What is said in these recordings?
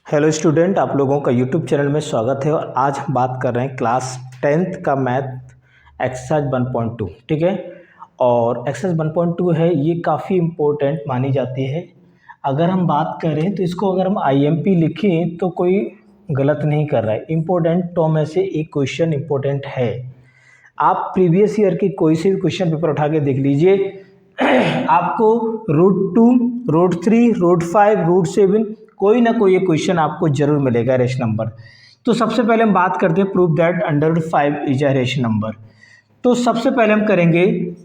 Hello student, आप लोगों का यूट्यूब चैनल में स्वागत है। और आज हम बात कर रहे हैं क्लास 10th का मैथ एक्सरसाइज 1.2। ठीक है, और एक्सरसाइज 1.2 है, ये काफ़ी इम्पोर्टेंट मानी जाती है। अगर हम बात करें तो इसको अगर हम IMP लिखें तो कोई गलत नहीं कर रहा है। इम्पोर्टेंट तो में से एक क्वेश्चन इम्पोर्टेंट है। आप प्रीवियस ईयर की कोई से भी क्वेश्चन पेपर उठा के देख लीजिए, आपको रूट 2, रूट 3, रूट 5, रूट 7 कोई ना कोई एक क्वेश्चन आपको जरूर मिलेगा रेशनल नंबर। तो सबसे पहले हम बात करते हैं prove that √5 is a rational number. तो सबसे पहले हम करेंगे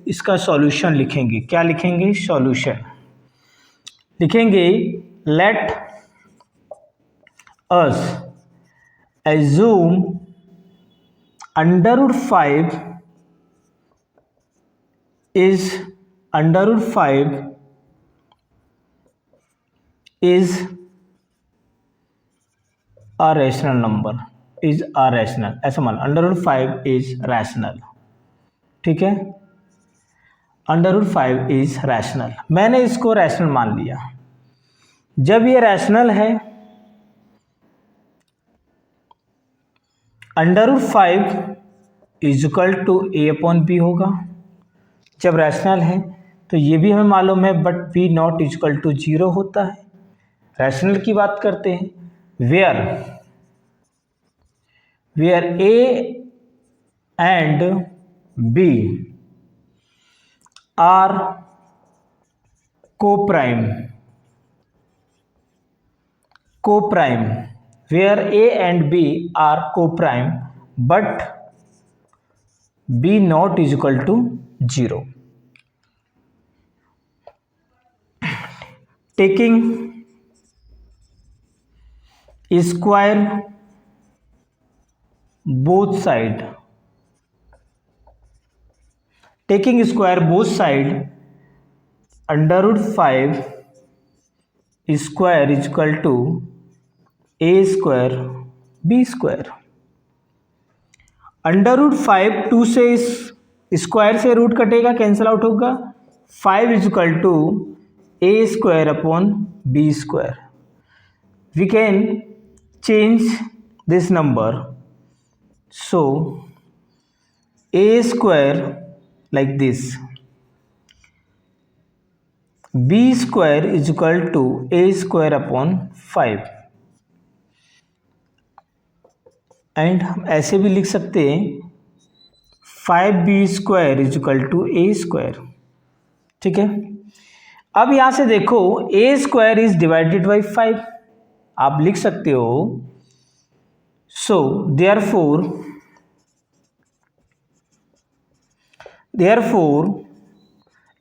इसका सॉल्यूशन लिखेंगे। क्या लिखेंगे? सॉल्यूशन लिखेंगे। Late us assume √5 is a rational number, is a rational, ऐसा मान √5 is rational। ठीक है, √5 is rational। मैंने इसको रैशनल मान लिया। जब ये रैशनल है, √5 इज इक्वल टू A/B होगा। जब रैशनल है तो ये भी हमें मालूम है, but B0 is equal to 0 होता है। रैशनल की बात करते हैं, where A and B are co-prime, where A and B are co-prime but B0 is equal to 0। taking square both side, √5 square is equal to A square B square। √5 2 से square से root कटेगा, cancel out होगा। 5 is equal to A square upon B square. We can change this number, so A square like this, B square is equal to A square upon 5। And हम ऐसे भी लिख सकते हैं 5B square is equal to A square. ठीक है, अब यहां से देखो A square is divided by 5, आप लिख सकते हो। So therefore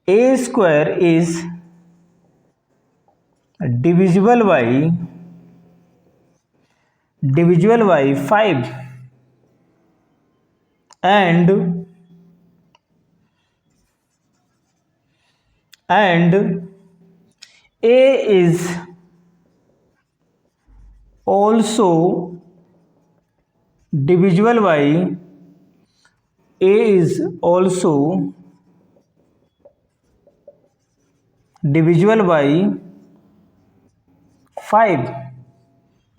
A square is divisible by 5 and A is also divisible by 5।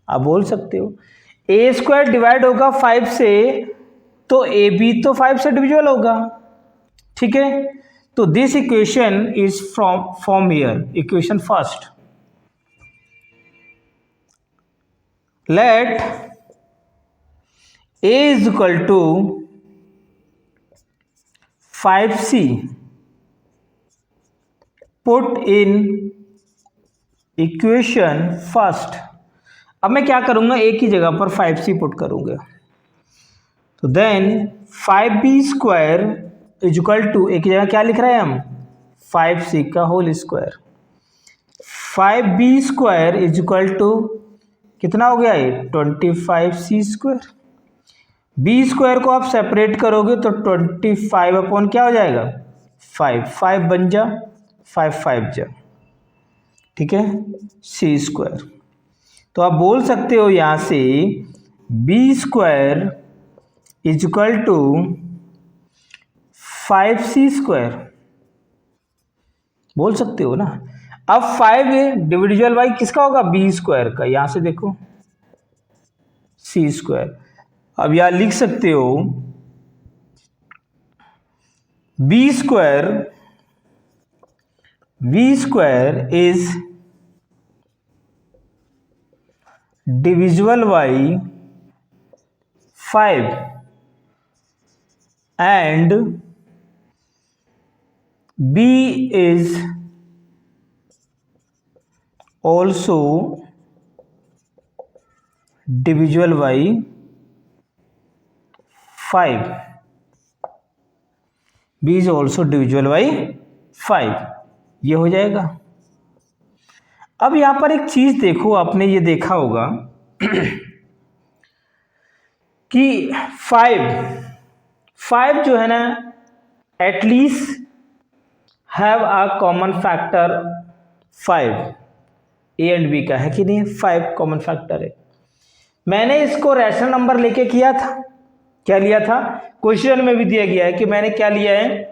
आप बोल सकते हो A स्क्वायर डिवाइड होगा 5 से, तो AB तो 5 से डिविजिबल होगा। ठीक है, तो this equation is from here, equation first. Let A is equal to 5C, put in equation first. अब मैं क्या करूंगा, एक ही जगह पर 5C पुट करूंगा। तो then 5B square is equal to, एक ही जगह क्या लिख रहे हैं हम, 5C का whole square. 5B square is equal to कितना हो गया ये, 25C स्क्वायर। B स्क्वायर को आप सेपरेट करोगे तो 25 अपॉन क्या हो जाएगा, 5 बन जा, 5 जा। ठीक है, C स्क्वायर। तो आप बोल सकते हो यहां से B square is equal to 5C square, बोल सकते हो ना। अब 5 डिविजिबल बाई किसका होगा, B स्क्वायर का। यहां से देखो c²। अब यहाँ लिख सकते हो b² is divisible by 5 and b is also divisible by 5। b is also divisible by 5, ये हो जाएगा। अब यहां पर एक चीज देखो, आपने ये देखा होगा कि 5 जो है ना at least have a common factor 5, A and B का है कि नहीं, 5 कॉमन फैक्टर है। मैंने इसको रैशनल नंबर लेके किया था, क्या लिया था, क्वेश्चन में भी दिया गया है कि मैंने क्या लिया है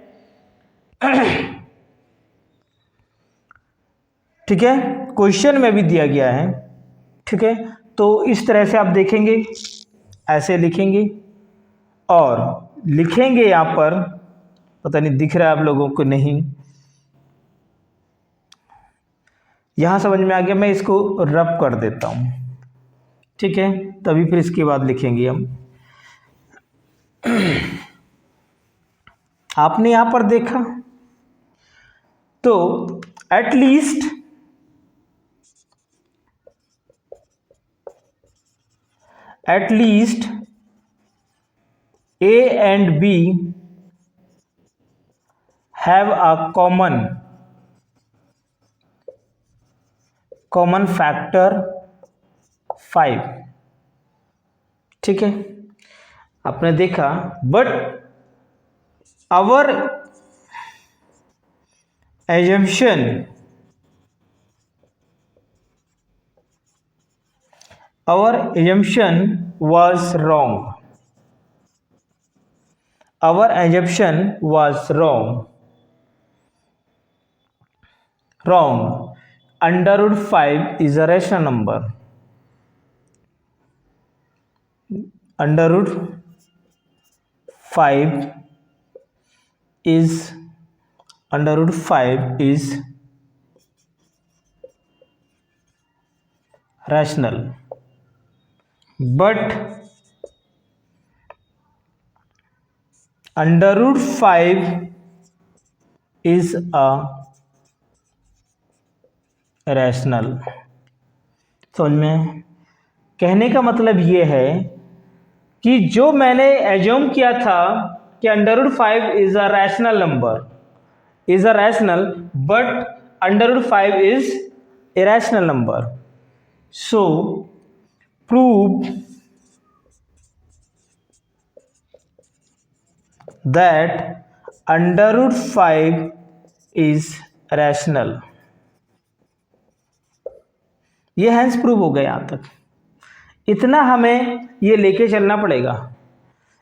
ठीक है, क्वेश्चन में भी दिया गया है। ठीक है, तो इस तरह से आप देखेंगे, ऐसे लिखेंगे और लिखेंगे यहाँ पर, पता नहीं दिख रहा है आप लोगों को नहीं, यहाँ समझ में आ गया, मैं इसको रब कर देता हूँ। ठीक है, तभी फिर इसके बाद लिखेंगे हम। आपने यहाँ पर देखा तो at least A and B have a common factor 5। ठीक है, आपने देखा, but our assumption was wrong. Our assumption was wrong. Under root 5 is a rational number. Under root 5 is rational, but under root 5 is a irrational। समझ में? कहने का मतलब ये है कि जो मैंने एज्यूम किया था कि under root 5 is a rational number, is a rational, but under root 5 is irrational number. So prove that under root 5 is rational. ये हैंस प्रूव हो गया। यहाँ तक इतना हमें ये लेके चलना पड़ेगा,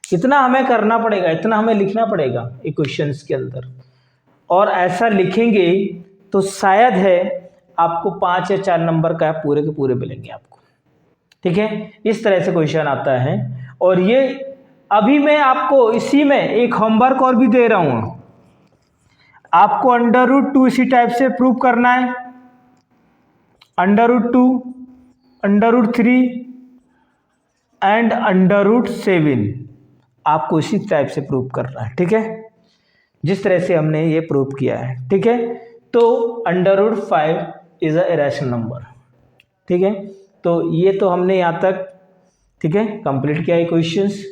इतना हमें करना पड़ेगा, इतना हमें लिखना पड़ेगा इक्वेशंस के अंदर, और ऐसा लिखेंगे तो शायद है आपको 5 या 4 नंबर का पूरे के पूरे मिलेंगे आपको। ठीक है, इस तरह से क्वेश्चन आता है। और ये अभी मैं आपको इसी में एक होमवर्क और भी दे रहा हूँ, आपको अंडर रूट 2 इसी टाइप से प्रूव करना है, under root 2, under root 3 and under root 7 आपको इसी टाइप से प्रूव करना है। ठीक है, जिस तरह से हमने ये प्रूव किया है। ठीक है, तो under root 5 is a irrational number. ठीक है, तो ये तो हमने यहाँ तक ठीक है कंप्लीट किया है क्वेश्चंस।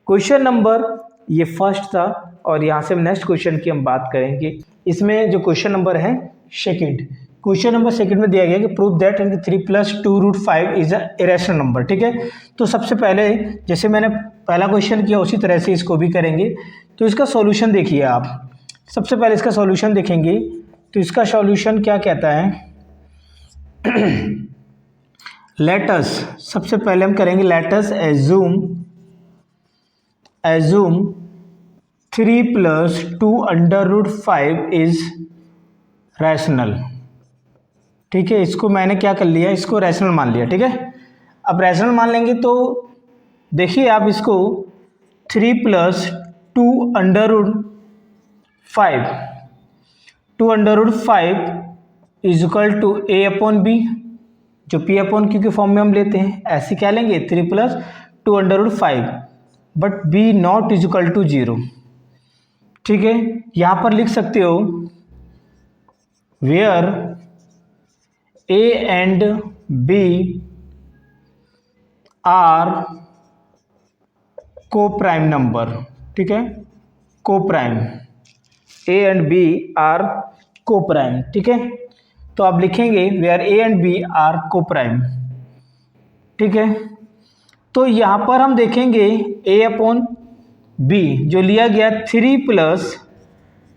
क्वेश्चन नंबर ये फर्स्ट था, और यहाँ से नेक्स्ट क्वेश्चन की हम बात करेंगे। इसमें जो क्वेश्चन नंबर है सेकंड, क्वेश्चन नंबर सेकंड में दिया गया कि prove that 3 + 2 root 5 is a irrational number. ठीक है, तो सबसे पहले जैसे मैंने पहला क्वेश्चन किया उसी तरह से इसको भी करेंगे। तो इसका सॉल्यूशन देखिए आप, सबसे पहले इसका सॉल्यूशन देखेंगे तो इसका सॉल्यूशन क्या कहता है लेट अस, सबसे पहले हम करेंगे let us assume 3 + 2 under root 5 is rational. ठीक है, इसको मैंने क्या कर लिया, इसको रैशनल मान लिया। ठीक है, अब रैशनल मान लेंगे तो देखिए आप इसको 3 plus 2√5, 2√5 is equal to A upon B, जो पी अपॉन क्यू के फॉर्म में हम लेते हैं, ऐसे क्या लेंगे 3 plus 2√5, but B not is equal to 0। ठीक है, यहाँ पर लिख सकते हो where A and B are co prime number. ठीक है, co prime, A and B are co prime. ठीक है, तो आप लिखेंगे where A and B are co prime. ठीक है, तो यहाँ पर हम देखेंगे ए अपॉन बी जो लिया गया 3 प्लस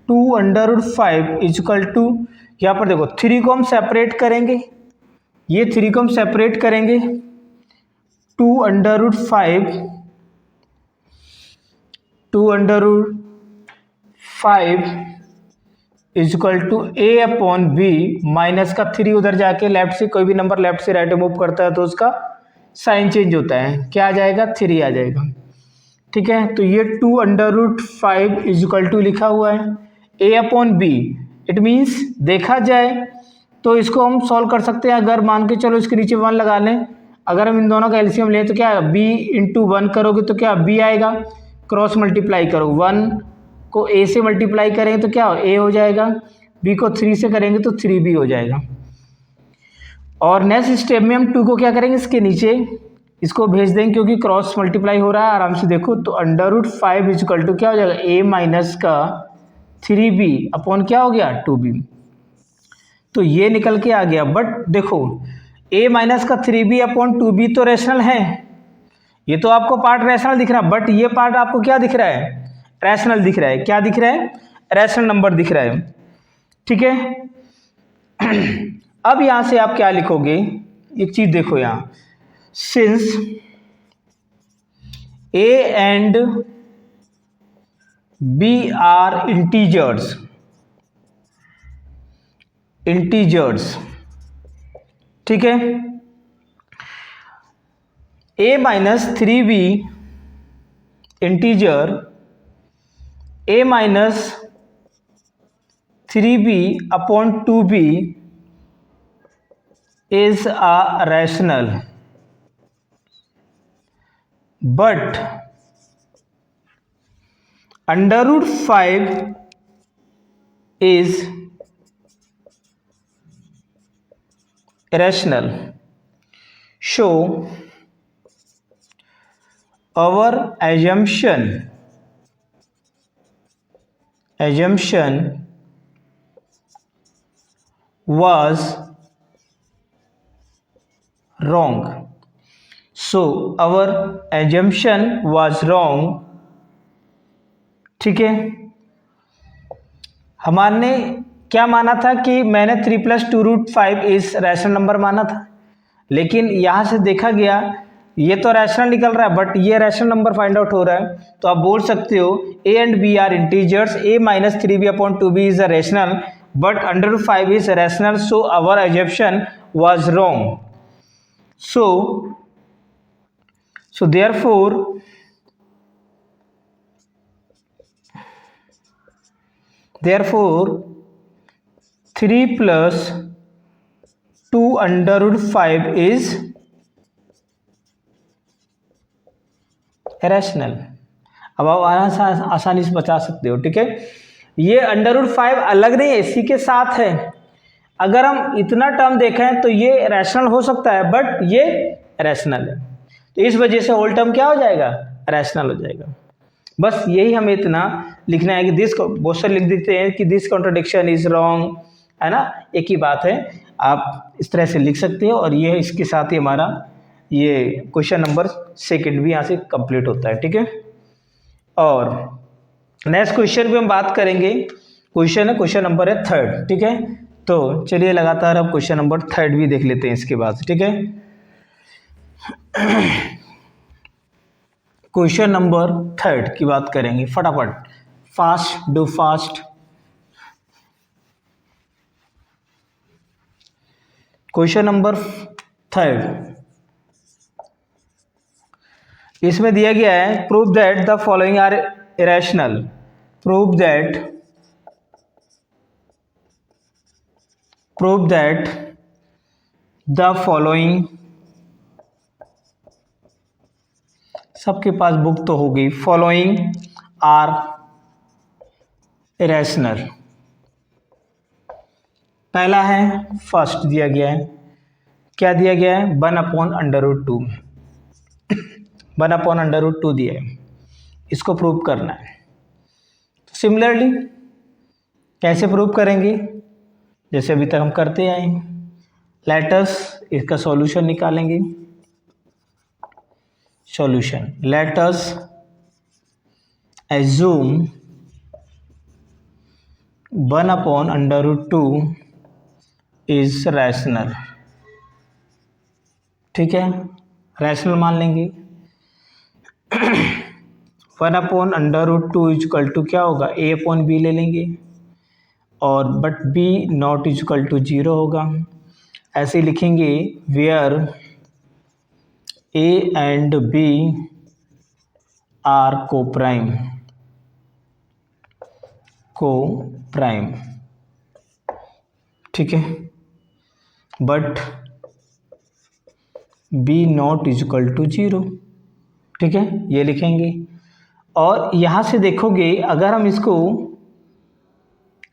2√5 इजकल टू, यहाँ पर देखो 3 को हम सेपरेट करेंगे, ये 3 को हम सेपरेट करेंगे, 2√5 is equal to A upon B, minus का 3 उधर जाके लेफ्ट से कोई भी नंबर लेफ्ट से राइट मूव करता है तो उसका साइन चेंज होता है, क्या आ जाएगा 3 आ जाएगा। ठीक है, तो ये 2√5 इजकल टू लिखा हुआ है ए अपॉन बी। इट मीन्स देखा जाए तो इसको हम सॉल्व कर सकते हैं, अगर मान के चलो इसके नीचे 1 लगा लें, अगर हम इन दोनों का एलसीएम लें तो क्या b इंटू 1 करोगे तो क्या b आएगा, क्रॉस मल्टीप्लाई करो, 1 को a से मल्टीप्लाई करेंगे तो क्या a हो जाएगा, b को 3 से करेंगे तो 3b हो जाएगा। और नेक्स्ट स्टेप में हम 2 को क्या करेंगे, इसके नीचे इसको भेज देंगे क्योंकि क्रॉस मल्टीप्लाई हो रहा है, आराम से देखो, तो √5 इजकल टू क्या हो जाएगा a माइनस का 3b अपॉन क्या हो गया 2b, तो ये निकल के आ गया। बट देखो a माइनस का 3b अपॉन 2b तो रैशनल है, ये तो आपको पार्ट रैशनल दिख रहा है, बट ये पार्ट आपको क्या दिख रहा है, रैशनल दिख रहा है, क्या दिख रहा है, रैशनल नंबर दिख रहा है। ठीक है, अब यहां से आप क्या लिखोगे, एक चीज देखो यहाँ, since a and b are integers, ठीक है, a minus 3b integer, a minus 3b upon 2b is a rational, but √5 is irrational. So our assumption was wrong. So our assumption was wrong. ठीक है, हमारे क्या माना था कि मैंने 3 प्लस 2√5 इस रैशनल नंबर माना था, लेकिन यहाँ से देखा गया ये तो रैशनल निकल रहा है बट ये रैशनल नंबर फाइंड आउट हो रहा है, तो आप बोल सकते हो a and b are integers, a minus 3b upon 2b is a rational but √5 is rational, so our assumption was wrong. So therefore 3 plus 2√5 is irrational. अब आप आसानी से बता सकते हो। ठीक है, ये √5 अलग नहीं है, इसी के साथ है, अगर हम इतना टर्म देखें तो ये रैशनल हो सकता है बट ये रैशनल है, तो इस वजह से होल टर्म क्या हो जाएगा, रैशनल हो जाएगा। बस यही हमें इतना लिखना है कि दिस, बहुत सारे लिख देते हैं कि दिस कॉन्ट्रडिक्शन इज रॉन्ग, है ना, एक ही बात है, आप इस तरह से लिख सकते हो। और ये इसके साथ ही हमारा ये क्वेश्चन नंबर 2 भी यहाँ से कंप्लीट होता है। ठीक है, और नेक्स्ट क्वेश्चन भी हम बात करेंगे, क्वेश्चन नंबर है 3। ठीक है, तो चलिए लगातार अब क्वेश्चन नंबर 3 भी देख लेते हैं इसके बाद। ठीक है, क्वेश्चन नंबर 3 की बात करेंगे, फटाफट, fast, do fast. Question number 3, इसमें दिया गया है prove that the following are irrational, prove that the following, सबके पास बुक तो होगी, फॉलोइंग आर इरेशनल। पहला है, फर्स्ट दिया गया है, क्या दिया गया है, 1/√2, 1/√2 दिया है, इसको प्रूव करना है। तो सिमिलरली कैसे प्रूव करेंगे, जैसे अभी तक हम करते आए हैं, लेट अस इसका सॉल्यूशन निकालेंगे। Solution, late us assume 1/√2 is rational, ठीक है, रैशनल मान लेंगे। 1/√2 इजकल टू क्या होगा, a/b ले लेंगे, और but b not is equal to 0 होगा। ऐसे लिखेंगे where a and b are co prime, ठीक है, but b not is equal to 0, ठीक है, ये लिखेंगे। और यहाँ से देखोगे अगर हम इसको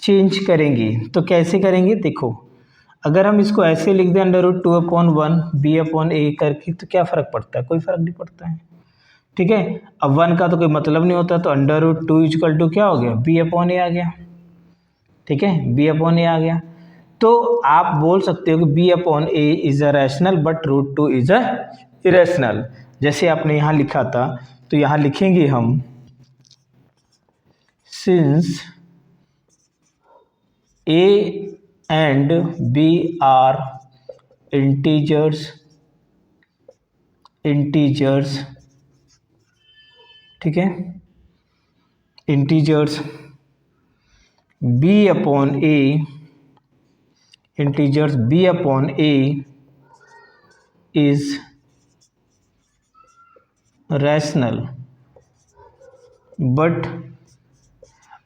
चेंज करेंगे तो कैसे करेंगे, देखो अगर हम इसको ऐसे लिख दें √2/1 b/a करके, तो क्या फ़र्क पड़ता है, कोई फ़र्क नहीं पड़ता है, ठीक है। अब 1 का तो कोई मतलब नहीं होता, तो √2 इजकल टू क्या हो गया, b/a आ गया, ठीक है, b/a आ गया। तो आप बोल सकते हो कि b/a is a rational but √2 is a irrational. जैसे आपने यहाँ लिखा था, तो यहाँ लिखेंगे हम since a and b are integers, ठीक है, integers, b/a integers b/a is rational but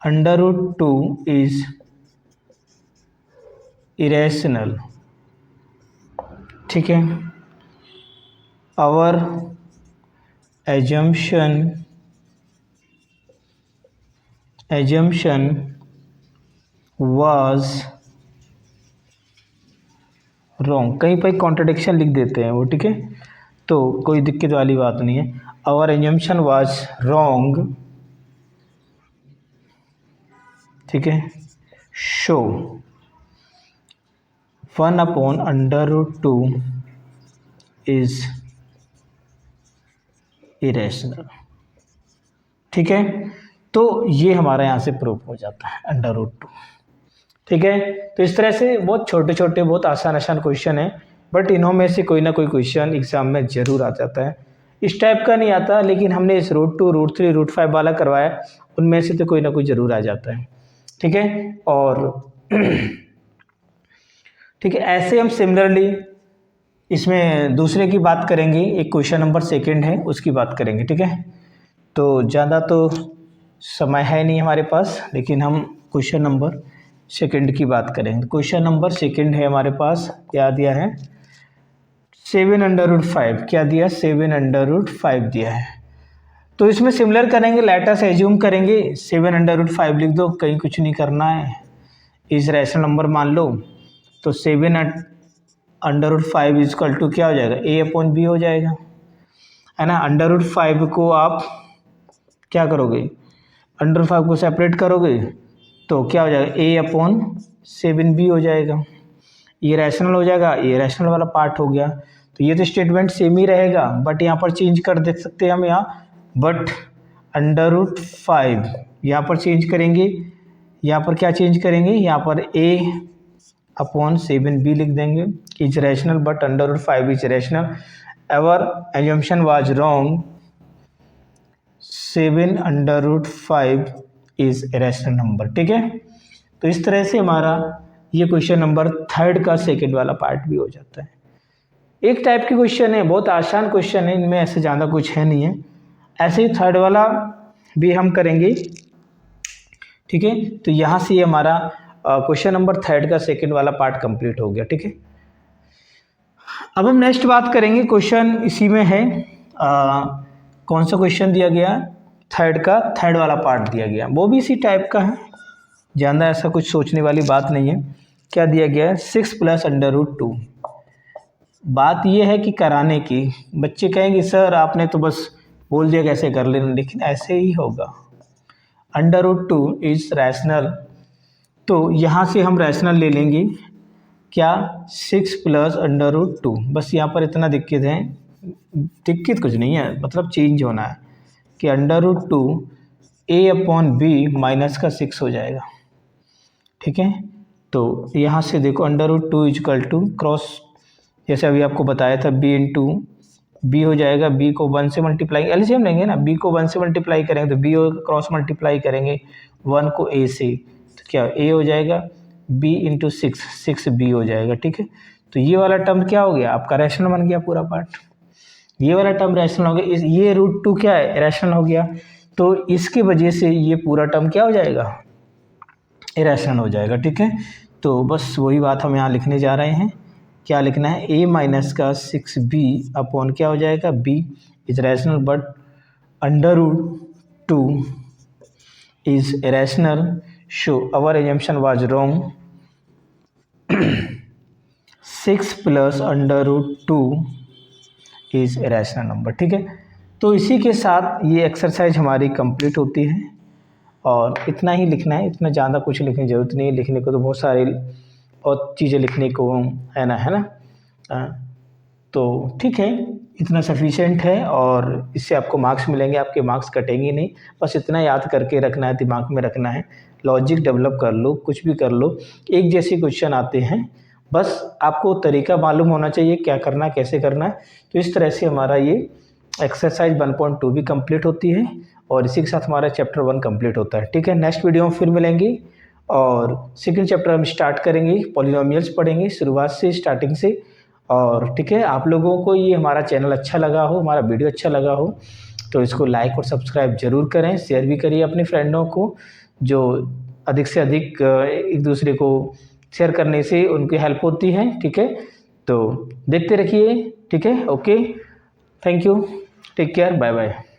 √2 is irrational, ठीक है। आवर assumption was wrong, कहीं पर कॉन्ट्रडिक्शन लिख देते हैं वो, ठीक है, तो कोई दिक्कत वाली बात नहीं है। आवर assumption was wrong, ठीक है, शो 1/√2 इज इरेशनल, ठीक है। तो ये हमारा यहाँ से प्रूफ हो जाता है √2, ठीक है। तो इस तरह से बहुत छोटे छोटे बहुत आसान क्वेश्चन है, बट इन्हों में से कोई ना कोई क्वेश्चन एग्जाम में ज़रूर आ जाता है। इस टाइप का नहीं आता, लेकिन हमने इस √2, √3, √5 वाला करवाया, उनमें से तो कोई ना कोई ज़रूर आ जाता है, ठीक है। और ठीक है, ऐसे हम सिमिलरली इसमें दूसरे की बात करेंगे, एक क्वेश्चन नंबर 2 है उसकी बात करेंगे, ठीक है। तो ज़्यादा तो समय है नहीं हमारे पास, लेकिन हम क्वेश्चन नंबर 2 की बात करेंगे। क्वेश्चन नंबर 2 है हमारे पास, क्या दिया है, 7/5, क्या दिया, 7/5 दिया है। तो इसमें सिमिलर करेंगे, लेट अस एज्यूम करेंगे 7/5 लिख दो, कहीं कुछ नहीं करना है, इस रैशनल नंबर मान लो। तो 7/5 इजकल टू क्या हो जाएगा, a/b हो जाएगा, है ना। √5 को आप क्या करोगे, √5 को सेपरेट करोगे तो क्या हो जाएगा, a/7b हो जाएगा, ये रैशनल हो जाएगा, ये रैशनल वाला पार्ट हो गया। तो ये तो स्टेटमेंट सेम ही रहेगा, बट यहाँ पर चेंज कर दे सकते हैं हम, यहाँ बट √5 यहाँ पर चेंज करेंगे, यहाँ पर क्या चेंज करेंगे, यहाँ पर a/7b लिख देंगे, is rational but √5 is rational. Our assumption was wrong, 7/5 is rational number, ठीक है। तो इस तरह से हमारा ये क्वेश्चन नंबर 3 का 2 वाला पार्ट भी हो जाता है। एक टाइप के क्वेश्चन है, बहुत आसान क्वेश्चन है, इनमें ऐसे ज़्यादा कुछ है नहीं है, ऐसे ही थर्ड वाला भी हम करेंगे, ठीक है। तो यहाँ से ये हमारा क्वेश्चन नंबर थर्ड का सेकंड वाला पार्ट कंप्लीट हो गया, ठीक है। अब हम नेक्स्ट बात करेंगे, क्वेश्चन इसी में है, कौन सा क्वेश्चन दिया गया, थर्ड का थर्ड वाला पार्ट दिया गया, वो भी इसी टाइप का है, ज़्यादा ऐसा कुछ सोचने वाली बात नहीं है। क्या दिया गया है, 6 + √2। बात ये है कि कराने की, बच्चे कहेंगे सर आपने तो बस बोल दिया कैसे कर लेना, लेकिन ऐसे ही होगा। √2 इज रैशनल, तो यहाँ से हम रैशनल ले लेंगे, क्या 6 + √2। बस यहाँ पर इतना दिक्कत है, दिक्कत कुछ नहीं है, मतलब चेंज होना है कि √2 a/b माइनस का 6 हो जाएगा, ठीक है। तो यहाँ से देखो √2 = क्रॉस, जैसे अभी आपको बताया था b × b हो जाएगा, b को 1 से मल्टीप्लाई, एलसीएम लेंगे ना, b को 1 से मल्टीप्लाई करेंगे तो b क्रॉस मल्टीप्लाई करेंगे 1 को a से, तो क्या a हो जाएगा b × 6, 6b हो जाएगा, ठीक है। तो ये वाला टर्म क्या हो गया, आपका रैशनल बन गया पूरा पार्ट, ये वाला टर्म रैशनल हो गया, ये √2 क्या है, रैशनल हो गया, तो इसकी वजह से ये पूरा टर्म क्या हो जाएगा, इरेशनल हो जाएगा, ठीक है। तो बस वही बात हम यहाँ लिखने जा रहे हैं, क्या लिखना है, a माइनस का 6b अपॉन क्या हो जाएगा, b is rational but √2 is irrational, show our assumption was wrong, 6 + √2 is irrational number, ठीक है। तो इसी के साथ ये एक्सरसाइज हमारी कंप्लीट होती है, और इतना ही लिखना है, इतना ज़्यादा कुछ लिखने की ज़रूरत नहीं है, लिखने को तो बहुत सारे और चीज़ें लिखने को है ना। तो ठीक है, इतना सफिशेंट है, और इससे आपको मार्क्स मिलेंगे, आपके मार्क्स कटेंगे नहीं, बस इतना याद करके रखना है, दिमाग में रखना है, लॉजिक डेवलप कर लो, कुछ भी कर लो, एक जैसे क्वेश्चन आते हैं, बस आपको तरीका मालूम होना चाहिए क्या करना है, कैसे करना है। तो इस तरह से हमारा ये एक्सरसाइज 1.2 भी कंप्लीट होती है, और इसी के साथ हमारा चैप्टर 1 कंप्लीट होता है, ठीक है। नेक्स्ट वीडियो में फिर मिलेंगे, और सेकंड चैप्टर हम स्टार्ट करेंगे, पॉलिनोमियल्स पढ़ेंगे शुरुआत से, स्टार्टिंग से, और ठीक है। आप लोगों को ये हमारा चैनल अच्छा लगा हो, हमारा वीडियो अच्छा लगा हो, तो इसको लाइक और सब्सक्राइब जरूर करें, शेयर भी करिए अपने फ्रेंडों को, जो अधिक से अधिक एक दूसरे को शेयर करने से उनकी हेल्प होती है, ठीक है। तो देखते रखिए, ठीक है, okay, thank you, take care, bye bye.